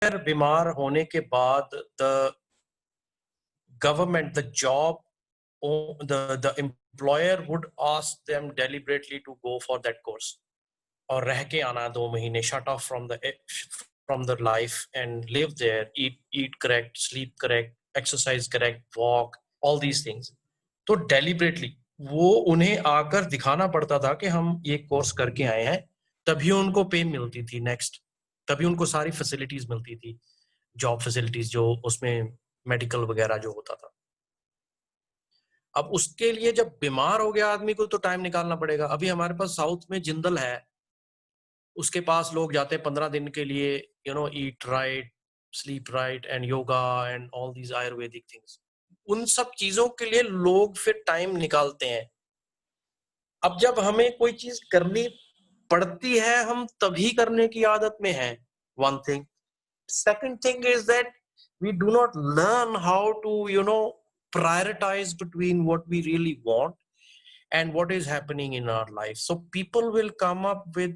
बीमार होने के बाद the government, the job, the employer would ask them deliberately to go for that course और रह के आना 2 महीने, shut off from the life and live there, eat correct, sleep correct, exercise correct, walk, all these things. तो deliberately वो उन्हें आकर दिखाना पड़ता था कि हम ये कोर्स करके आए हैं, तभी उनको पे मिलती थी नेक्स्ट, तभी उनको सारी फैसिलिटीज मिलती थी, जॉब फैसिलिटीज जो उसमें मेडिकल वगैरह जो होता था। अब उसके लिए जब बीमार हो गया आदमी को तो टाइम निकालना पड़ेगा। अभी हमारे पास साउथ में जिंदल है, उसके पास लोग जाते हैं 15 दिन के लिए, eat right, sleep right and yoga and all these Ayurvedic things. उन सब चीजों के लिए लोग फिर टाइम निकालते हैं। अब जब हमें कोई चीज करनी पड़ती है हम तभी करने की आदत में हैं, one thing. Second thing is that we do not learn how to prioritize between what we really want and what is happening in our life. So people will come up with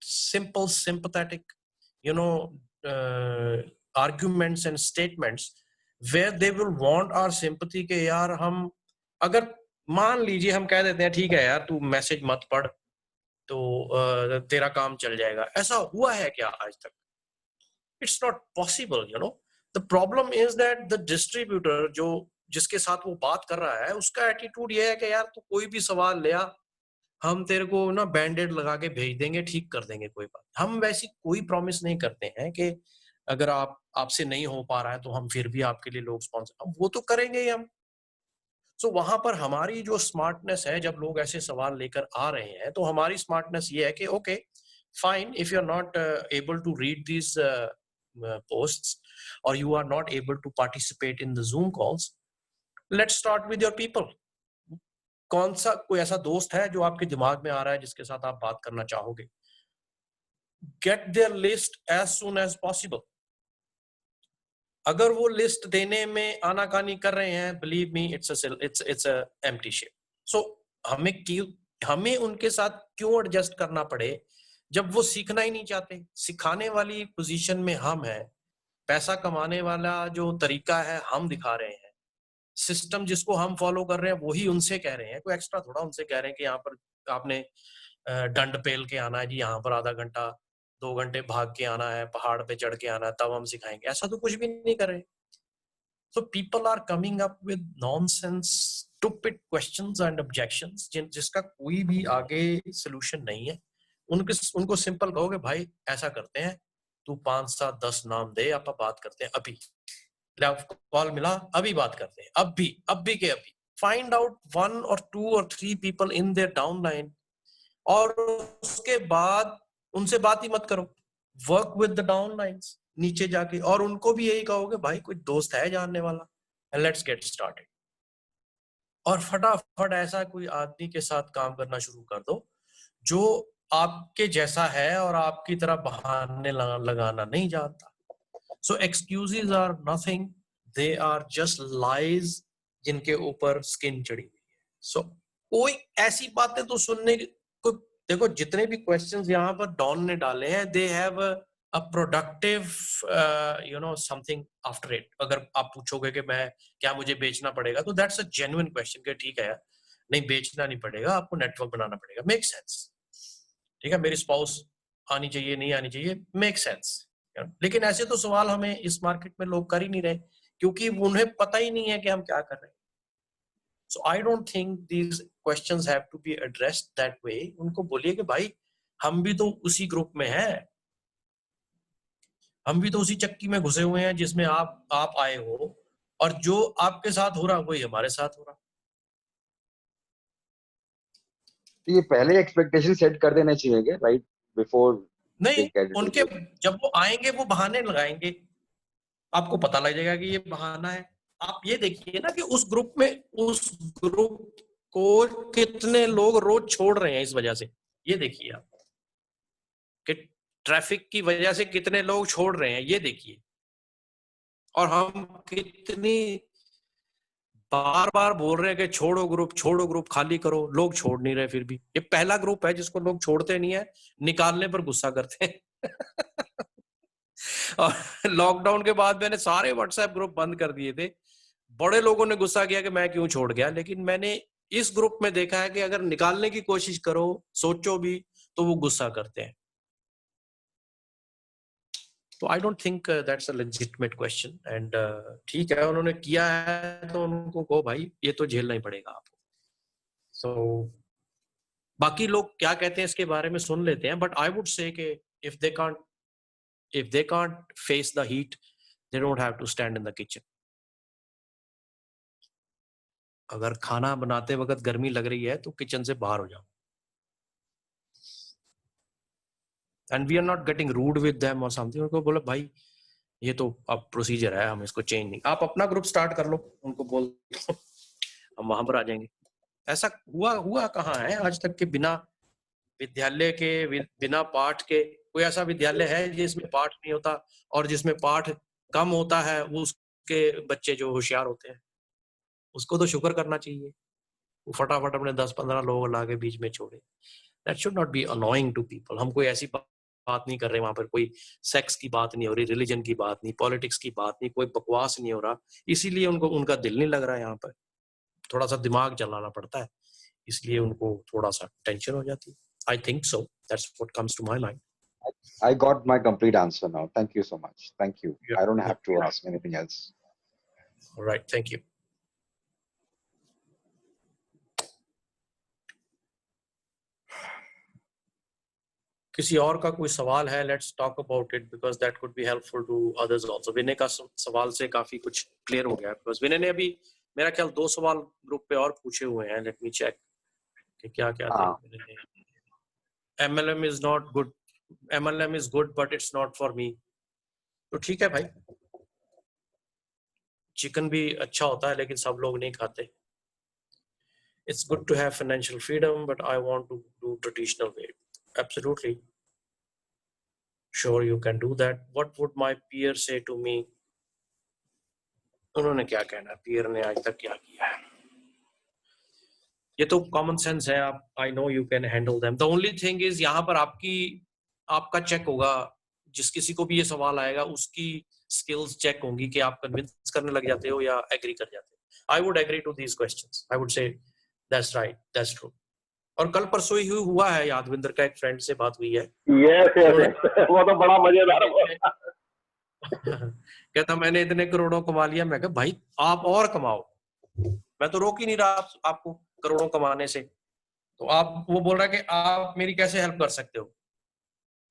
simple sympathetic arguments and statements where they will want our sympathy के यार हम अगर मान लीजिए हम कह देते हैं ठीक है यार तू मैसेज मत पढ़ तो तेरा काम चल जाएगा, ऐसा हुआ है क्या आज तक? It's not possible, The problem is that the distributor जो जिसके साथ वो बात कर रहा है उसका एटीट्यूड ये है कि यार तू कोई भी सवाल ले आ, हम तेरे को ना बैंडेड लगा के भेज देंगे, ठीक कर देंगे, कोई बात। हम वैसी कोई प्रॉमिस नहीं करते हैं कि अगर आपसे नहीं हो पा रहा है तो हम फिर भी आपके लिए लोग स्पॉन्सर, वो तो करेंगे ही हम। सो वहां पर हमारी जो स्मार्टनेस है, जब लोग ऐसे सवाल लेकर आ रहे हैं तो हमारी स्मार्टनेस ये है कि okay fine, if you are not able to read this posts or you are not able to participate in the Zoom calls, let's start with your people. कौन सा कोई ऐसा दोस्त है जो आपके दिमाग में आ रहा है जिसके साथ आप बात करना चाहोगे? Get their list as soon as possible. अगर वो लिस्ट देने में आनाकानी कर रहे हैं, believe me, it's a empty ship. So हमें उनके साथ क्यों एडजस्ट करना पड़े जब वो सीखना ही नहीं चाहते? सिखाने वाली पोजीशन में हम हैं, पैसा कमाने वाला जो तरीका है हम दिखा रहे हैं, सिस्टम जिसको हम फॉलो कर रहे हैं वही उनसे कह रहे हैं, कोई एक्स्ट्रा थोड़ा उनसे कह रहे हैं कि यहाँ पर आपने डंड पेल के आना है जी, यहाँ पर आधा घंटा 2 घंटे भाग के आना है, पहाड़ पे चढ़ के आना है, तब हम सिखाएंगे, ऐसा तो कुछ भी नहीं कर रहे। So people are coming up with nonsense, stupid questions and objections जिसका कोई भी आगे सोल्यूशन नहीं है। उनको सिंपल कहोगे भाई ऐसा करते हैं, तू 5 7 10 नाम दे, आप बात करते हैं अभी, कॉल मिला अभी बात करते हैं, अभी के अभी। Find out 1 or 2 or 3 people in their downline और उसके बाद उनसे बात ही मत करो, वर्क विद द डाउनलाइंस नीचे जाके, और उनको भी यही कहोगे भाई कोई दोस्त है जानने वाला, एंड लेट्स गेट स्टार्टेड। और फटाफट ऐसा कोई आदमी के साथ काम करना शुरू कर दो जो आपके जैसा है और आपकी तरह बहाने लगाना नहीं जानता। So excuses are nothing, they are just lies जिनके ऊपर स्किन चढ़ी हुई है। So कोई ऐसी बातें तो सुनने को, देखो जितने भी क्वेश्चंस यहाँ पर डॉन ने डाले हैं, they have a productive something after it. अगर आप पूछोगे कि मैं क्या मुझे बेचना पड़ेगा, तो that's a genuine question कि ठीक है यार, नहीं बेचना नहीं पड़ेगा, आपको नेटवर्क बनाना पड़ेगा, make sense। ठीक है, मेरी स्पाउस आनी चाहिए नहीं आनी चाहिए, make sense। लेकिन ऐसे तो सवाल हमें इस मार्केट में लोग कर ही नहीं रहे क्योंकि उन्हें पता ही नहीं है कि हम क्या कर रहे हैं। So I don't think these questions have to be addressed that way. उनको बोलिए कि भाई हम भी तो उसी ग्रुप में हैं, हम भी तो उसी चक्की में घुसे हुए हैं जिसमें आप आए हो, और जो आपके साथ हो रहा वही हमारे साथ हो रहा। ये पहले एक्सपेक्टेशन सेट कर देना चाहिए राइट बिफोर नहीं, उनके जब वो आएंगे वो बहाने लगाएंगे, आपको पता लग जाएगा कि ये बहाना है। आप ये देखिए ना कि उस ग्रुप को कितने लोग रोज छोड़ रहे हैं इस वजह से, ये देखिए आप कि ट्रैफिक की वजह से कितने लोग छोड़ रहे हैं, ये देखिए। और हम कितनी बार बार बोल रहे हैं कि छोड़ो ग्रुप खाली करो, लोग छोड़ नहीं रहे। फिर भी ये पहला ग्रुप है जिसको लोग छोड़ते नहीं है, निकालने पर गुस्सा करते हैं। और लॉकडाउन के बाद मैंने सारे व्हाट्सएप ग्रुप बंद कर दिए थे। बड़े लोगों ने गुस्सा किया कि मैं क्यों छोड़ गया, लेकिन मैंने इस ग्रुप में देखा है कि अगर निकालने की कोशिश करो, सोचो भी, तो वो गुस्सा करते हैं। तो I don't think that's a legitimate question and ठीक है, उन्होंने किया है तो उनको कहो भाई ये तो झेलना ही पड़ेगा आपको। सो बाकी लोग क्या कहते हैं इसके बारे में सुन लेते हैं, बट आई वुड से कि if they can't face the heat, they don't have to stand in the kitchen. अगर खाना बनाते वक्त गर्मी लग रही है तो किचन से बाहर हो जाओ। And we are not getting rude with them और समथिंग। उनको बोलो भाई ये तो अब प्रोसीजर है, हम इसको चेंज नहीं, आप अपना ग्रुप स्टार्ट कर लो, उनको बोल दो, हम वहां पर आ जाएंगे। ऐसा हुआ कहाँ है आज तक के बिना विद्यालय के, बिना पाठ के? कोई ऐसा विद्यालय है जिसमें पाठ नहीं होता? और जिसमें पाठ कम होता है वो उसके बच्चे जो होशियार होते हैं, उसको तो शुक्र करना चाहिए। वो फटाफट अपने 10-15 लोग ला के बीच में छोड़े। That should not be annoying to people. हम कोई ऐसी बात नहीं कर रहे वहां पर, कोई सेक्स की बात नहीं हो रही, रिलीजन की बात नहीं, पॉलिटिक्स की बात नहीं, कोई बकवास नहीं हो रहा। इसीलिए उनको उनका दिल नहीं लग रहा है यहाँ पर। थोड़ा सा दिमाग चलाना पड़ता है, इसलिए उनको थोड़ा सा टेंशन हो जाती है। I think so, that's what comes to my mind. I got my complete answer now. Thank you so much. Thank you. Yeah, I don't yeah, have to yeah. ask anything else. All right, thank you. किसी और का कोई सवाल है? Let's talk about it because that could be helpful to others also. Vinay का सवाल से काफी कुछ क्लियर हो गया, बिकॉज विनय ने अभी मेरा ख्याल 2 सवाल ग्रुप पे और पूछे हुए हैं। लेट मी चेक कि क्या क्या थे। MLM is not good, MLM is good but it's not for me. तो ठीक है भाई, चिकन भी अच्छा होता है लेकिन सब लोग नहीं खाते। It's good to have financial freedom, but I want to do traditional way. Absolutely. Sure, you can do that. What would my peer say to me? उन्होंने क्या कहना, peer ने आज तक क्या किया है? ये तो common sense है। आप, I know you can handle them. The only thing is यहाँ पर आपका चेक होगा। जिस किसी को भी ये सवाल आएगा उसकी skills चेक होंगी कि आप कन्विंस करने लग जाते हो या एग्री कर जाते हो। I would agree to these questions. I would say that's right, that's true. और कल परसों ही हुआ है, यादविंदर का एक फ्रेंड से बात हुई है। yes. वो तो बड़ा मजेदार हुआ। कहता मैंने इतने करोड़ों कमा लिया। मैं कहा भाई आप और कमाओ, मैं तो रोक ही नहीं रहा आपको करोड़ों कमाने से। तो आप, वो बोल रहा है कि आप मेरी कैसे हेल्प कर सकते हो?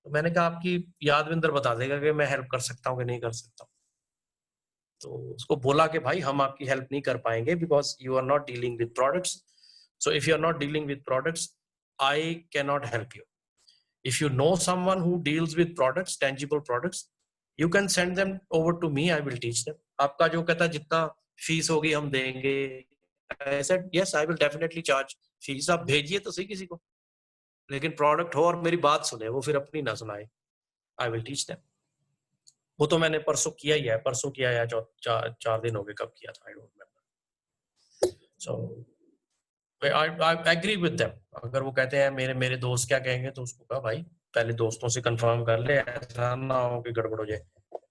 तो मैंने कहा आपकी यादविंदर बता देगा कि मैं हेल्प कर सकता हूँ कि नहीं कर सकता हूँ। तो उसको बोला कि भाई हम आपकी हेल्प नहीं कर पाएंगे because you are not dealing with products. So if you are not dealing with products, I can not help you. If you know someone who deals with products, tangible products, you can send them over to me. I will teach them. आपका जो कहता है जितना fees होगी हम देंगे। I said yes, I will definitely charge fees. आप भेजिए तो सही किसी को, लेकिन प्रोडक्ट हो और मेरी बात सुने, वो फिर अपनी ना सुनाए। I will teach them. वो तो मैंने परसों किया ही है, परसों किया है, 4 दिन हो गए कब किया था, I don't remember. So I agree with them. अगर वो कहते हैं मेरे दोस्त क्या कहेंगे, तो उसको कहा भाई पहले दोस्तों से कंफर्म कर ले, ऐसा ना हो कि गड़बड़ हो जाए।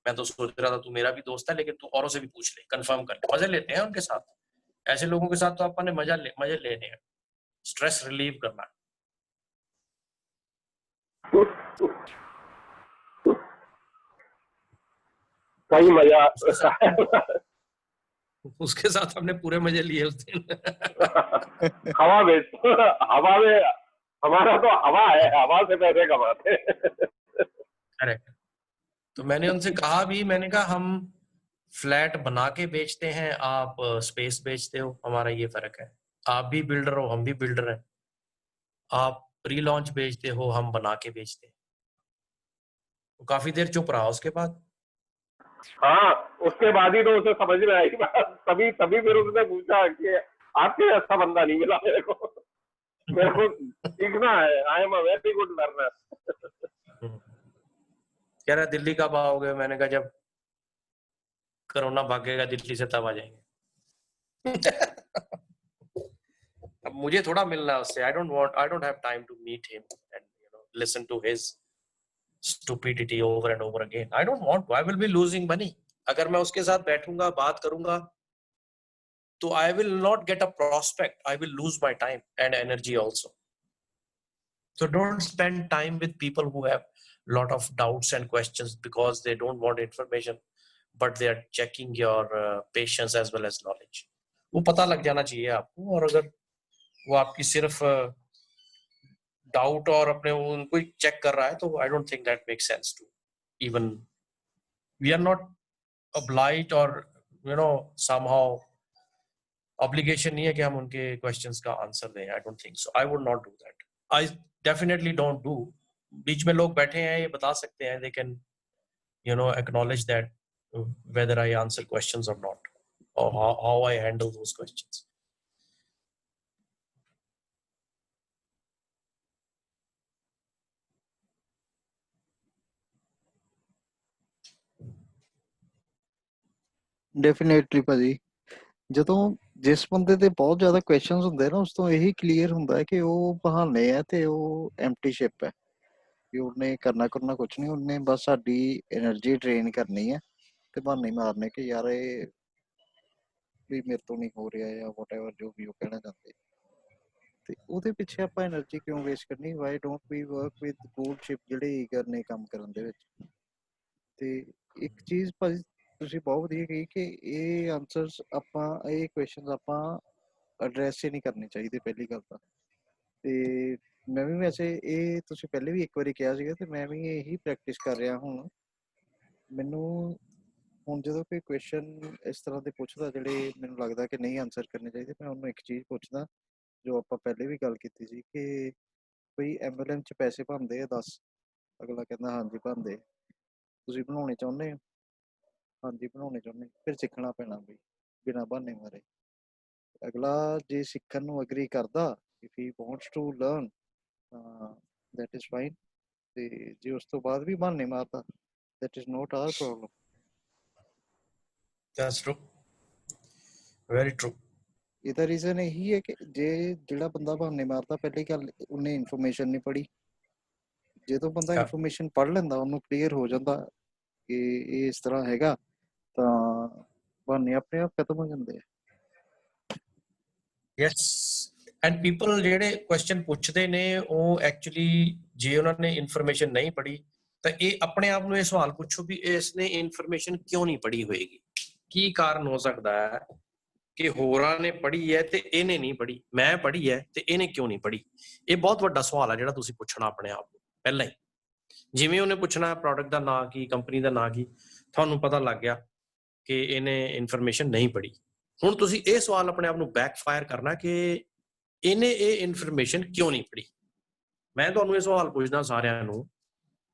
मैं तो सोच रहा था तू मेरा भी दोस्त है, लेकिन तू औरों से भी पूछ ले, कंफर्म कर ले। मजे लेते हैं उनके साथ। ऐसे लोगों के साथ तो अपन ने मजे लेने हैं, स्ट्रेस रिलीव करना। सही मजा। उसके साथ हमने पूरे मजे लिए उस दिन। हवा में हमारा तो हवा है, हवा से पैसे कमाते। करेक्ट। तो मैंने उनसे कहा भी, मैंने कहा हम फ्लैट बना के बेचते हैं, आप स्पेस बेचते हो, हमारा ये फर्क है। आप भी बिल्डर हो, हम भी बिल्डर हैं। आप प्री लॉन्च बेचते हो, हम बना के बेचते हैं। तो काफी देर चुप रहा उसके बाद। हाँ, उसके बाद ही तो उसे समझ में आई बात। तभी फिर उसने पूछा कि आपके ऐसा बंदा नहीं मिला मेरे को सीखना है। I am a very good learner. कह रहा दिल्ली कब आओगे? मैंने कहा जब कोरोना भागेगा दिल्ली से तब आ जाएंगे। अब मुझे थोड़ा मिलना है उससे। I don't have time to meet him and listen to his stupidity over and over again. I don't want to. I will be losing money. अगर मैं उसके साथ बैठूंगा बात करूंगा तो I will not get a prospect. I will lose my time and energy also. So don't spend time with people who have lot of doubts and questions because they don't want information, but they are checking your patience as well as knowledge. वो पता लग जाना चाहिए आपको, और अगर वो आपकी सिर्फ डाउट और अपने उनको ही चेक कर रहा है तो I don't think that makes sense to even. We are not obliged or somehow obligation नहीं है कि हम उनके questions का answer दें. I don't think so. I would not do that. I definitely don't do. बीच में लोग बैठे हैं, ये बता सकते हैं, they can acknowledge that whether I answer questions or not, or how I handle those questions. Definitely ਭਾਜੀ, ਜਦੋਂ ਜਿਸ ਬੰਦੇ ਦੇ ਬਹੁਤ ਜ਼ਿਆਦਾ ਕੁਐਸਚਨਸ ਹੁੰਦੇ ਨਾ, ਉਸ ਤੋਂ ਇਹੀ ਕਲੀਅਰ ਹੁੰਦਾ ਹੈ ਕਿ ਉਹ ਬਹਾਨੇ ਹੈ ਤੇ ਉਹ ਐਮਪਟੀ ਸ਼ਿਪ ਹੈ, ਕਿ ਉਹਨੇ ਕਰਨਾ ਕੁਛ ਨਹੀਂ, ਉਹਨੇ ਬਸ ਸਾਡੀ એનર્ਜੀ ਡਰੇਨ ਕਰਨੀ ਹੈ ਤੇ ਬਹਾਨੇ ਮਾਰਨੇ ਕਿ ਯਾਰ ਇਹ ਵੀ ਮੇਰੇ ਤੋਂ ਨਹੀਂ ਹੋ ਰਿਹਾ ਜਾਂ ਵਟਐਵਰ ਜੋ ਵੀ ਉਹ ਕਹਿਣਾ ਚਾਹੁੰਦੇ, ਤੇ ਉਹਦੇ ਪਿੱਛੇ ਆਪਾਂ એનર્ਜੀ ਕਿਉਂ ਵੇਸਟ ਕਰਨੀ? Y don't we work with gold ship ਜਿਹੜੇ ਈਗਰ ਨੇ ਕੰਮ ਕਰਨ ਦੇ ਵਿੱਚ। ਤੇ ਇੱਕ ਚੀਜ਼ ਭਾਜੀ ਤੁਸੀਂ ਬਹੁਤ ਵਧੀਆ ਕਹੀ ਕਿ ਇਹ ਆਨਸਰਸ ਆਪਾਂ, ਇਹ ਕੁਐਸਚਨਸ ਆਪਾਂ ਐਡਰੈਸ ਹੀ ਨਹੀਂ ਕਰਨੇ ਚਾਹੀਦੇ ਪਹਿਲੀ ਗੱਲ ਤਾਂ। ਤੇ ਮੈਂ ਵੀ ਵੈਸੇ ਇਹ ਤੁਸੀਂ ਪਹਿਲੇ ਵੀ ਇੱਕ ਵਾਰੀ ਕਿਹਾ ਸੀਗਾ ਤੇ ਮੈਂ ਵੀ ਇਹੀ ਪ੍ਰੈਕਟਿਸ ਕਰ ਰਿਹਾ ਹੁਣ। ਮੈਨੂੰ ਹੁਣ ਜਦੋਂ ਕੋਈ ਕੁਐਸਚਨ ਇਸ ਤਰ੍ਹਾਂ ਦੇ ਪੁੱਛਦਾ ਜਿਹੜੇ ਮੈਨੂੰ ਲੱਗਦਾ ਕਿ ਨਹੀਂ ਆਨਸਰ ਕਰਨੇ ਚਾਹੀਦੇ, ਮੈਂ ਉਹਨੂੰ ਇੱਕ ਚੀਜ਼ ਪੁੱਛਦਾ ਜੋ ਆਪਾਂ ਪਹਿਲੇ ਵੀ ਗੱਲ ਕੀਤੀ ਸੀ ਕਿ ਬਈ ਐਂਬੂਲੈਂਸ 'ਚ ਪੈਸੇ ਬਣਦੇ ਆ 10। ਅਗਲਾ ਕਹਿੰਦਾ ਹਾਂਜੀ ਬਣਦੇ। ਤੁਸੀਂ ਬਣਾਉਣੇ ਚਾਹੁੰਦੇ ਹੋ? ਹਾਂਜੀ ਬਣਾਉਣੇ ਚਾਹੁੰਦੇ। ਫਿਰ ਸਿੱਖਣਾ ਪੈਣਾ ਬਈ ਬਿਨਾਂ ਬਹਾਨੇ ਮਾਰੇ। ਅਗਲਾ ਜੇ ਸਿੱਖਣ ਨੂੰ ਅਗਰੀ ਕਰਦਾ, if he wants to learn, that is fine. ਤੇ ਜੇ ਉਸ ਤੋਂ ਬਾਅਦ ਵੀ ਬਹਾਨੇ ਮਾਰਦਾ, that is not our problem. That's true. Very true. ਇਹਦਾ ਰੀਜ਼ਨ ਇਹੀ ਹੈ ਕਿ ਜੇ ਜਿਹੜਾ ਬੰਦਾ ਬਹਾਨੇ ਮਾਰਦਾ, ਪਹਿਲੀ ਗੱਲ ਉਹਨੇ ਇਨਫੋਰਮੇਸ਼ਨ ਨਹੀਂ ਪੜ੍ਹੀ। ਜਦੋਂ ਬੰਦਾ Yeah. ਇਨਫੋਰਮੇਸ਼ਨ ਪੜ੍ਹ ਲੈਂਦਾ, ਉਹਨੂੰ ਕਲੀਅਰ ਹੋ ਜਾਂਦਾ ਕਿ ਇਹ ਇਸ ਤਰ੍ਹਾਂ ਹੈਗਾ, ਤਾਂ ਬਹਾਨੇ ਆਪਣੇ ਆਪ ਖਤਮ ਹੋ ਜਾਂਦੇ ਆ। Yes. And people ਜਿਹੜੇ ਕੁਐਸਚਨ ਪੁੱਛਦੇ ਨੇ ਉਹ ਐਕਚੁਅਲੀ ਜੇ ਉਹਨਾਂ ਨੇ ਇਨਫੋਰਮੇਸ਼ਨ ਨਹੀਂ ਪੜ੍ਹੀ ਤਾਂ ਇਹ ਆਪਣੇ ਆਪ ਨੂੰ ਇਹ ਸਵਾਲ ਪੁੱਛੋ ਵੀ ਇਸਨੇ ਇਨਫੋਰਮੇਸ਼ਨ ਕਿਉਂ ਨਹੀਂ ਪੜ੍ਹੀ ਹੋਏਗੀ। ਕੀ ਕਾਰਨ ਹੋ ਸਕਦਾ ਹੈ ਕਿ ਹੋਰਾਂ ਨੇ ਪੜ੍ਹੀ ਹੈ ਤੇ ਇਹਨੇ ਨਹੀਂ ਪੜ੍ਹੀ, ਮੈਂ ਪੜ੍ਹੀ ਹੈ ਤੇ ਇਹਨੇ ਕਿਉਂ ਨਹੀਂ ਪੜ੍ਹੀ। ਇਹ ਬਹੁਤ ਵੱਡਾ ਸਵਾਲ ਹੈ ਜਿਹੜਾ ਤੁਸੀਂ ਪੁੱਛਣਾ ਆਪਣੇ ਆਪ ਨੂੰ ਪਹਿਲਾਂ ਹੀ। ਜਿਵੇਂ ਉਹਨੇ ਪੁੱਛਣਾ ਪ੍ਰੋਡਕਟ ਦਾ ਨਾਂ ਕੀ, ਕੰਪਨੀ ਦਾ ਨਾਂ ਕੀ, ਤੁਹਾਨੂੰ ਪਤਾ ਲੱਗ ਗਿਆ ਕਿ ਇਹਨੇ ਇਨਫੋਰਮੇਸ਼ਨ ਨਹੀਂ ਪੜ੍ਹੀ। ਹੁਣ ਤੁਸੀਂ ਇਹ ਸਵਾਲ ਆਪਣੇ ਆਪ ਨੂੰ ਬੈਕਫਾਇਰ ਕਰਨਾ ਕਿ ਇਹਨੇ ਇਹ ਇਨਫੋਰਮੇਸ਼ਨ ਕਿਉਂ ਨਹੀਂ ਪੜ੍ਹੀ। ਮੈਂ ਤੁਹਾਨੂੰ ਇਹ ਸਵਾਲ ਪੁੱਛਦਾ ਸਾਰਿਆਂ ਨੂੰ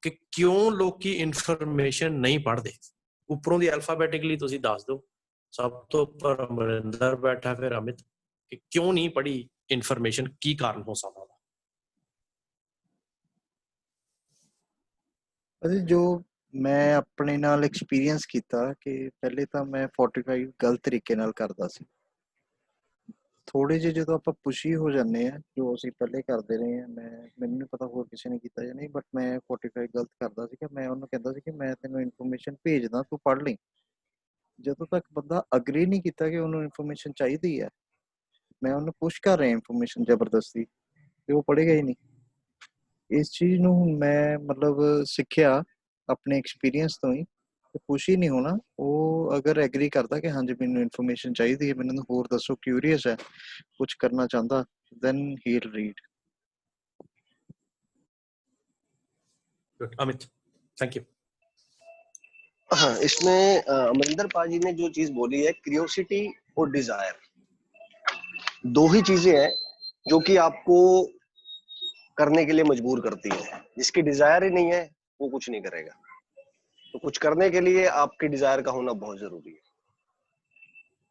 ਕਿ ਕਿਉਂ ਲੋਕੀ ਇਨਫੋਰਮੇਸ਼ਨ ਨਹੀਂ ਪੜ੍ਹਦੇ। ਉੱਪਰੋਂ ਦੀ ਅਲਫਾਬੈਟਿਕਲੀ ਤੁਸੀਂ ਦੱਸ ਦਿਓ। ਸਭ ਤੋਂ ਉੱਪਰ ਅਮਰਿੰਦਰ ਬੈਠਾ, ਫਿਰ ਅਮਿਤ, ਕਿ ਕਿਉਂ ਨਹੀਂ ਪੜ੍ਹੀ ਇਨਫੋਰਮੇਸ਼ਨ, ਕੀ ਕਾਰਨ ਹੋ ਸਕਦਾ। ਅਸੀਂ ਜੋ ਮੈਂ ਆਪਣੇ ਨਾਲ ਐਕਸਪੀਰੀਅੰਸ ਕੀਤਾ ਕਿ ਪਹਿਲੇ ਤਾਂ ਮੈਂ 45 ਗਲਤ ਤਰੀਕੇ ਨਾਲ ਕਰਦਾ ਸੀ। ਥੋੜੇ ਜਿਹੇ ਜਦੋਂ ਆਪਾਂ ਪੁਸ਼ੀ ਹੋ ਜਾਂਦੇ ਆ, ਜੋ ਅਸੀਂ ਪਹਿਲੇ ਕਰਦੇ ਰਹੇ ਹਾਂ, ਮੈਨੂੰ ਨਹੀਂ ਪਤਾ ਹੋਰ ਕਿਸੇ ਨੇ ਕੀਤਾ ਜਾਂ ਨਹੀਂ, ਬਟ ਮੈਂ 45 ਗਲਤ ਕਰਦਾ ਸੀਗਾ। ਮੈਂ ਉਹਨੂੰ ਕਹਿੰਦਾ ਸੀ ਕਿ ਮੈਂ ਤੈਨੂੰ ਇਨਫੋਰਮੇਸ਼ਨ ਭੇਜਦਾ, ਤੂੰ ਪੜ੍ਹ ਲਈ। ਜਦੋਂ ਤੱਕ ਬੰਦਾ ਅਗਰੀ ਨਹੀਂ ਕੀਤਾ ਕਿ ਉਹਨੂੰ ਇਨਫੋਰਮੇਸ਼ਨ ਚਾਹੀਦੀ ਹੈ, ਮੈਂ ਉਹਨੂੰ ਪੁਸ਼ ਕਰ ਰਿਹਾ ਇਨਫੋਰਮੇਸ਼ਨ ਜ਼ਬਰਦਸਤੀ, ਤੇ ਉਹ ਪੜ੍ਹੇਗਾ ਹੀ ਨਹੀਂ। ਇਸ ਚੀਜ਼ ਨੂੰ ਮੈਂ ਮਤਲਬ ਸਿੱਖਿਆ ਆਪਣੇ ਐਕਸਪੀਰੀਅੰਸ ਤੋਂ ਹੀ, ਪੁਸ਼ ਹੀ ਨਹੀਂ ਹੋਣਾ। ਉਹ ਅਗਰ ਐਗਰੀ ਕਰਦਾ ਕਿ ਹਾਂਜੀ ਮੈਨੂੰ ਇਨਫੋਰਮੇਸ਼ਨ ਚਾਹੀਦੀ ਹੈ, ਮੈਨੂੰ ਹੋਰ ਦੱਸੋ, ਕਿਊਰੀਅਸ ਹੈ, ਕੁਝ ਕਰਨਾ ਚਾਹੁੰਦਾ, then he'll read. Good. Amit, thank you. हाँ, इसमें अमरिंदर पाजी ने जो चीज बोली है, क्यूरियोसिटी और डिजायर, दो ही चीजें हैं जो कि आपको करने के लिए मजबूर करती है। जिसकी डिजायर ही नहीं है वो कुछ नहीं करेगा। तो कुछ करने के लिए आपकी डिजायर का होना बहुत जरूरी है।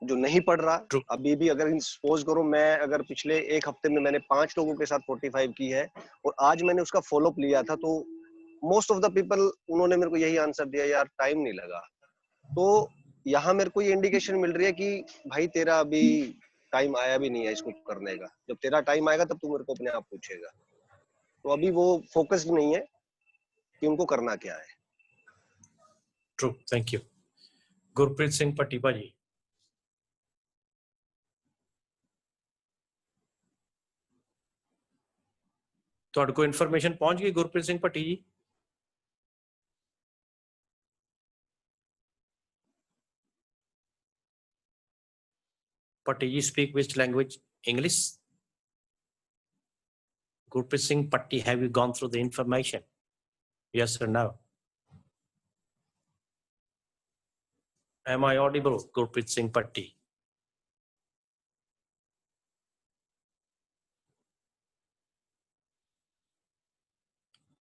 जो नहीं पढ़ रहा, अभी भी अगर सपोज करो मैं अगर पिछले एक हफ्ते में मैंने 5 लोगों के साथ 45 की है और आज मैंने उसका फॉलोअप लिया था, तो मोस्ट ऑफ द पीपल उन्होंने मेरे को यही आंसर दिया, यार टाइम नहीं लगा। तो यहाँ मेरे को ये इंडिकेशन मिल रही है कि भाई तेरा अभी टाइम आया भी नहीं है इसको करने का। जब तेरा टाइम आएगा तब तू मेरे को अपने आप पूछेगा। तो अभी वो फोकस नहीं है। कि उनको करना क्या है। True, thank you. Gurpreet Singh Bhatti भाजी। ਤੁਹਾਡੇ ਕੋਲ ਇਨਫੋਰਮੇਸ਼ਨ ਪਹੁੰਚ ਗਈ ਗੁਰਪ੍ਰੀਤ ਸਿੰਘ ਭੱਟੀ ਜੀ? ਭੱਟੀ ਜੀ speak which language? English? Gurpreet Singh Patti, have you gone through the information? Yes or no? Am I audible, Gurpreet Singh Patti?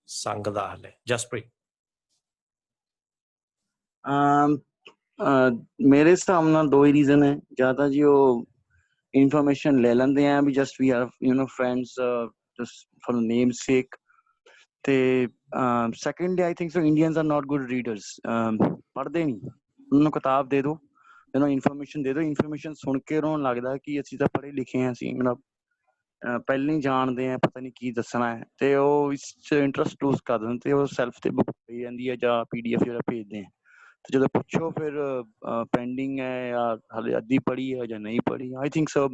ਸੰਗ ਦਾ ਹਾਲ ਹੈ। ਜਸਪ੍ਰੀਤ। ਮੇਰੇ ਹਿਸਾਬ ਨਾਲ ਦੋ ਹੀ ਰੀਜ਼ਨ ਹੈ। ਜਾਂ ਤਾਂ ਜੀ ਉਹ ਇਨਫੋਰਮੇਸ਼ਨ ਲੈ ਲੈਂਦੇ ਆ we just we are friends just for name sake, ਤੇ second I think so Indians are not good readers. ਪੜ੍ਹਦੇ ਨਹੀਂ, ਉਹਨਾਂ ਨੂੰ ਕਿਤਾਬ ਦੇ ਦਿਓ, ਉਹਨਾਂ ਨੂੰ ਇਨਫੋਰਮੇਸ਼ਨ ਦੇ ਦਿਓ, ਇਨਫੋਰਮੇਸ਼ਨ ਸੁਣ ਕੇ ਉਹਨਾਂ ਨੂੰ ਲੱਗਦਾ ਕਿ ਅਸੀਂ ਤਾਂ ਪੜ੍ਹੇ ਲਿਖੇ ਹਾਂ, ਅਸੀਂ ਮਤਲਬ ਪਹਿਲਾਂ ਹੀ ਜਾਣਦੇ ਆ, ਪਤਾ ਨਹੀਂ ਕੀ ਦੱਸਣਾ ਹੈ, ਤੇ ਉਹ ਇਸ 'ਚ ਇੰਟਰਸਟ ਲੂਜ਼ ਕਰ ਦਿੰਦੇ, ਤੇ ਉਹ ਸੈਲਫ ਤੇ ਬੁੱਕ ਪਈ ਜਾਂਦੀ ਹੈ ਜਾਂ PDF ਜਿਹੜਾ ਭੇਜਦੇ ਆ, ਤੇ ਜਦੋਂ ਪੁੱਛੋ ਫਿਰ ਪੈਂਡਿੰਗ ਹੈ ਜਾਂ ਹਾਲੇ ਅੱਧੀ ਪੜ੍ਹੀ ਹੈ ਜਾਂ ਨਹੀਂ ਪੜ੍ਹੀ। ਆਈ think so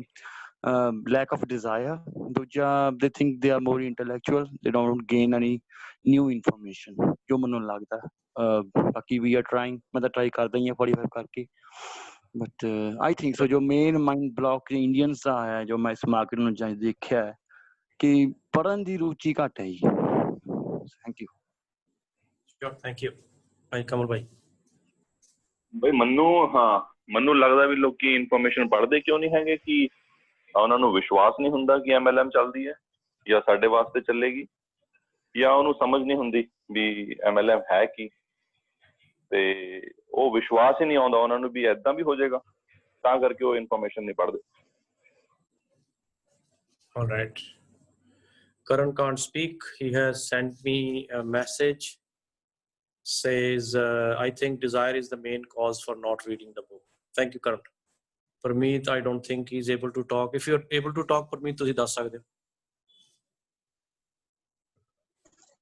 lack of desire। ਦੂਜਾ they think they are more intellectual, they don't gain any new information, ਜੋ ਮੈਨੂੰ ਲੱਗਦਾ। ਬਾਕੀ we are trying, ਮੈਂ ਤਾਂ ਟਰਾਈ ਕਰਦਾ ਹੀ ਹਾਂ 45 ਕਰਕੇ, ਬਟ ਆਈ ਥਿੰਕ ਸੋ ਜੋ ਮੇਨ ਮਾਈਂਡ ਬਲੌਕ ਇੰਡੀਅਨਸ ਦਾ ਹੈ, ਜੋ ਮੈਂ ਇਸ ਮਾਰਕੀਟ ਨੂੰ ਦੇਖਿਆ ਹੈ, ਕਿ ਪੜ੍ਹਨ ਦੀ ਰੁਚੀ ਘੱਟ ਹੈ ਜੀ। Thank you. Sure, thank you। ਭਾਈ ਕਮਲ ਭਾਈ। ਬਈ ਮੈਨੂੰ ਲੱਗਦਾ ਵੀ ਲੋਕੀ ਇਨਫੋਰਮੇਸ਼ਨ ਪੜ੍ਹਦੇ ਕਿਉਂ ਨਹੀਂ ਹੈਗੇ ਕਿ ਉਹਨਾਂ ਨੂੰ ਵਿਸ਼ਵਾਸ ਨਹੀਂ ਹੁੰਦਾ ਕਿ MLM ਚੱਲਦੀ ਹੈ ਜਾਂ ਸਾਡੇ ਵਾਸਤੇ ਚੱਲੇਗੀ, ਜਾਂ ਉਹਨੂੰ ਸਮਝ ਨਹੀਂ ਹੁੰਦੀ ਵੀ MLM ਹੈ ਕੀ, ਤੇ ਉਹ ਵਿਸ਼ਵਾਸ ਹੀ ਨਹੀਂ ਆਉਂਦਾ ਉਹਨਾਂ ਨੂੰ ਵੀ ਏਦਾਂ ਵੀ ਹੋ ਜਾਏਗਾ, ਤਾਂ ਕਰਕੇ ਉਹ ਇਨਫੋਰਮੇਸ਼ਨ ਨਹੀਂ ਪੜ੍ਹਦੇ। All right, Karan can't speak, he has sent me a message, says I think desire is the main cause for not reading the book। Thank you Karan। Parmeet, I don't think he's able to talk। if you're able to talk Parmeet, ਤੁਸੀਂ ਦੱਸ ਸਕਦੇ ਹੋ।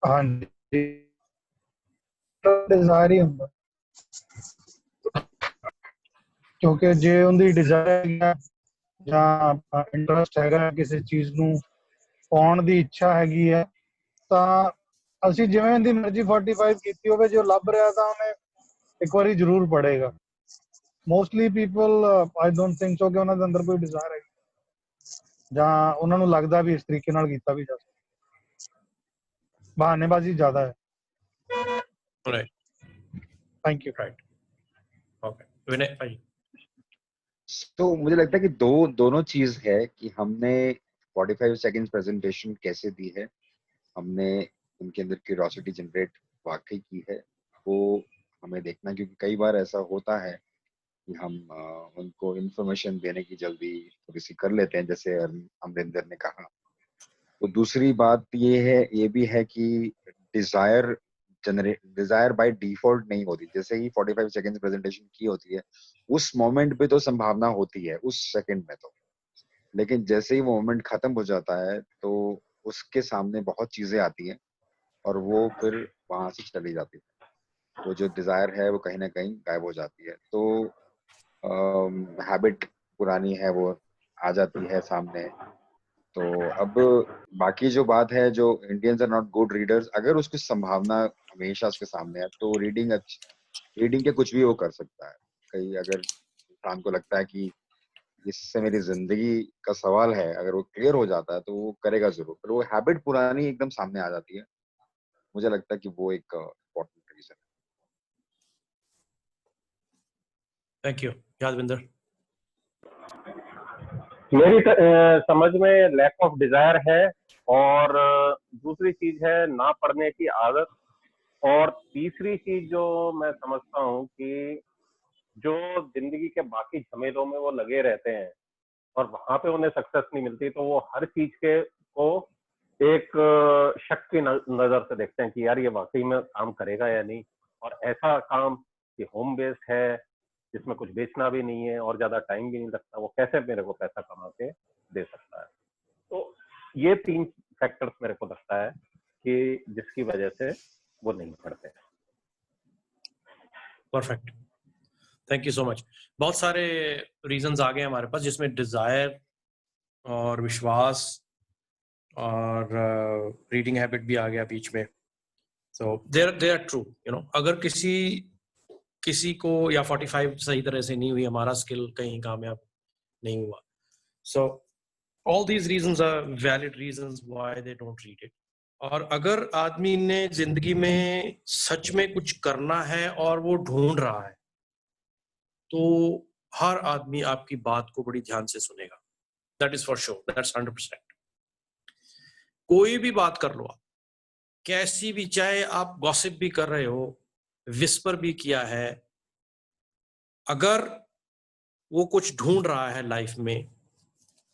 ਹਾਂਜੀ, desire ਹੀ ਹੁੰਦਾ, ਕਿਉਂਕਿ ਜੇ ਉਹਦੀ desire ਹੈ ਜਾਂ ਇੰਟਰਸਟ ਹੈਗਾ ਕਿਸੇ ਚੀਜ਼ ਨੂੰ ਪਾਉਣ ਦੀ ਇੱਛਾ ਹੈਗੀ ਹੈ, ਤਾਂ ਅਸੀਂ ਜਿਵੇਂ ਦੀ ਮਰਜ਼ੀ 45 ਕੀਤੀ ਹੋਵੇ, ਜੋ ਲੱਭ ਰਿਹਾ ਤਾਂ ਉਹਨੇ ਇੱਕ ਵਾਰੀ ਜ਼ਰੂਰ ਪੜ੍ਹੇਗਾ। Mostly people I don't think so ਕਿ ਉਹਨਾਂ ਦੇ ਅੰਦਰ ਕੋਈ ਡਿਜ਼ਾਇਰ ਹੈ ਜਾਂ ਉਹਨਾਂ ਨੂੰ ਲੱਗਦਾ ਵੀ ਇਸ ਤਰੀਕੇ ਨਾਲ ਕੀਤਾ ਵੀ ਜਾ ਸਕਦਾ। ਬਹਾਨੇਬਾਜ਼ੀ ਜ਼ਿਆਦਾ ਹੈ। Right, thank you. right, okay। विनय भाई। तो मुझे लगता है कि दोनों चीज है कि हमने 45 सेकंड्स प्रेजेंटेशन कैसे दी है, हमने उनके अंदर क्यूरियोसिटी जनरेट वाकई की है, वो हमें देखना, क्योंकि कई बार ऐसा होता है कि हम उनको इंफॉर्मेशन देने की जल्दी थोड़ी सी कर लेते हैं, जैसे अमरिंदर ने कहा। तो दूसरी बात ये भी है कि डिजायर बाय डिफॉल्ट नहीं होती। जैसे ही 45 सेकंड्स प्रेजेंटेशन की होती है, उस मोमेंट पे तो संभावना होती है उस सेकंड में तो, लेकिन जैसे ही वो मोमेंट खत्म हो जाता है तो उसके सामने बहुत चीजें आती हैं और वो फिर वहां से चली जाती है, वो जो डिजायर है वो कहीं ना कहीं गायब हो जाती है। तो हैबिट पुरानी है वो आ जाती है सामने। तो अब बाकी जो बात है, जो Indians are not good readers, अगर उसकी संभावना हमेशा उसके सामने है तो रीडिंग के कुछ भी वो कर सकता है। कहीं अगर इंसान को लगता है कि इससे मेरी जिंदगी का सवाल है, अगर वो क्लियर हो जाता है तो वो करेगा जरूर, पर वो हैबिट पुरानी एकदम सामने आ जाती है। मुझे लगता है कि वो एक इम्पोर्टेंट रीजन है। Thank you Yadvinder. मेरी समझ में लैक ऑफ डिजायर है, और दूसरी चीज है ना पढ़ने की आदत, और तीसरी चीज जो मैं समझता हूँ कि जो जिंदगी के बाकी झमेलों में वो लगे रहते हैं और वहां पे उन्हें सक्सेस नहीं मिलती, तो वो हर चीज के को एक शक की नजर से देखते हैं कि यार ये वाकई में काम करेगा या नहीं, और ऐसा काम कि होम बेस्ड है, जिसमें कुछ बेचना भी नहीं है और ज्यादा टाइम भी नहीं लगता, वो कैसे मेरे को पैसा कमा के दे सकता है। तो ये 3 फैक्टर्स मेरे को लगता है कि जिसकी वजह से वो नहीं पढ़ते। Perfect, thank you so much. बहुत सारे रीजंस आ गए हमारे पास, जिसमें डिजायर और विश्वास और रीडिंग हैबिट भी आ गया बीच में। So they are true, you know, अगर किसी को या 45 सही तरह से नहीं हुई, हमारा स्किल कहीं कामयाब नहीं हुआ, so all these reasons are valid reasons why they don't read it. और अगर आदमी ने जिंदगी में सच में कुछ करना है और वो ढूंढ रहा है, तो हर आदमी आपकी बात को बड़ी ध्यान से सुनेगा। That is for sure, that's 100%। कोई भी बात कर लो आप, कैसी भी, चाहे आप गॉसिप भी कर रहे हो, विस्पर भी किया है, अगर वो कुछ ढूंढ रहा है लाइफ में,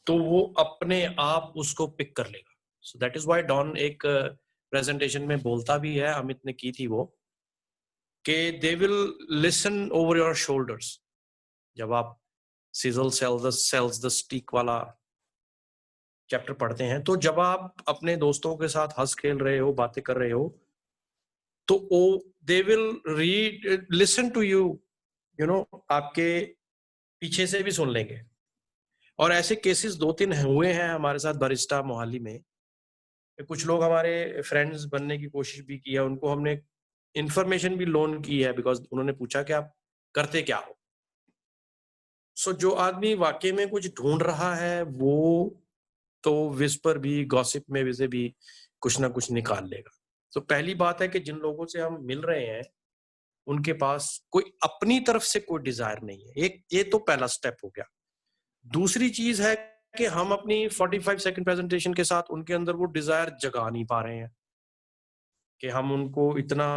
तो वो अपने आप उसको पिक कर लेगा। सो दैट इज व्हाई डॉन एक प्रेजेंटेशन में बोलता भी है, अमित ने की थी वो, कि दे will listen over your shoulders. जब आप सिजल सेल्स द स्टिक वाला चैप्टर पढ़ते हैं, तो जब आप अपने दोस्तों के साथ हंस खेल रहे हो, बातें कर रहे हो, तो they will listen to you, you know, आपके पीछे से भी सुन लेंगे। और ऐसे केसेस 2-3 हुए हैं हमारे साथ बरिस्टा मोहाली में। कुछ लोग हमारे फ्रेंड्स बनने की कोशिश भी की है, उनको हमने इंफॉर्मेशन भी लोन की है, बिकॉज उन्होंने पूछा कि आप करते क्या हो। सो जो आदमी वाकई में कुछ ढूंढ रहा है, वो तो विस्पर भी, गॉसिप में से भी कुछ ना कुछ निकाल लेगा। तो पहली बात है कि जिन लोगों से हम मिल रहे हैं, उनके पास कोई अपनी तरफ से कोई डिजायर नहीं है। ये तो पहला स्टेप हो गया। दूसरी चीज है कि हम अपनी 45 सेकंड प्रेजेंटेशन के साथ उनके अंदर वो डिजायर जगा नहीं पा रहे हैं, कि हम उनको इतना